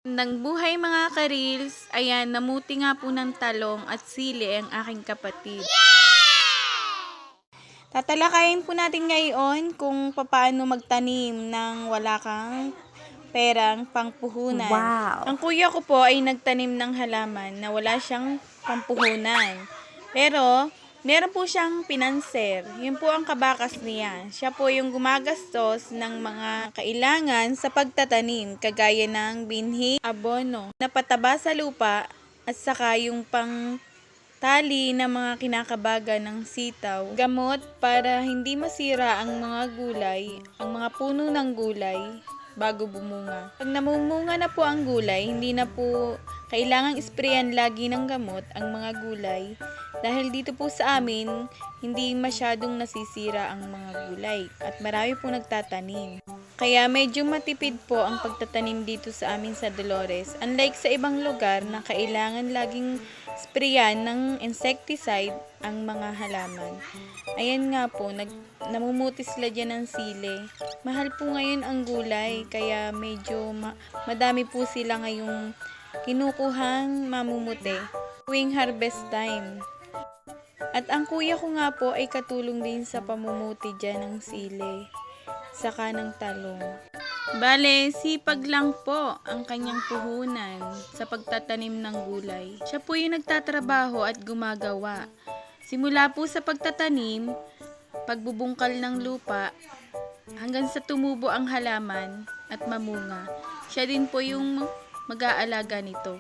Magandang buhay mga ka-reels. Ayan, namuti nga po ng talong at sili ang aking kapatid. Tatalakayin po natin ngayon kung paano magtanim ng wala kang perang pangpuhunan. Wow! Ang kuya ko po ay nagtanim ng halaman na wala siyang pampuhunan. Pero meron po siyang pinanser. Yun po ang kabakas niya. Siya po yung gumagastos ng mga kailangan sa pagtatanim, kagaya ng binhi, abono, napataba sa lupa, at saka yung pang tali na mga kinakabaga ng sitaw, gamot para hindi masira ang mga gulay, ang mga puno ng gulay bago bumunga. Pag namumunga na po ang gulay, hindi na po kailangang isprayan lagi ng gamot ang mga gulay dahil dito po sa amin hindi masyadong nasisira ang mga gulay at marami po nagtatanim. Kaya medyo matipid po ang pagtatanim dito sa amin sa Dolores. Unlike sa ibang lugar na kailangan laging sprayan ng insecticide ang mga halaman. Ayan nga po, namumuti sila dyan ng sili. Mahal po ngayon ang gulay, kaya medyo madami po sila ngayong kinukuhang mamumuti tuwing harvest time. At ang kuya ko nga po ay katulong din sa pamumuti dyan ng sili, saka ng talong. Bale, sipag lang po ang kanyang puhunan sa pagtatanim ng gulay. Siya po yung nagtatrabaho at gumagawa. Simula po sa pagtatanim, pagbubungkal ng lupa, hanggang sa tumubo ang halaman at mamunga. Siya din po yung mag-aalaga nito.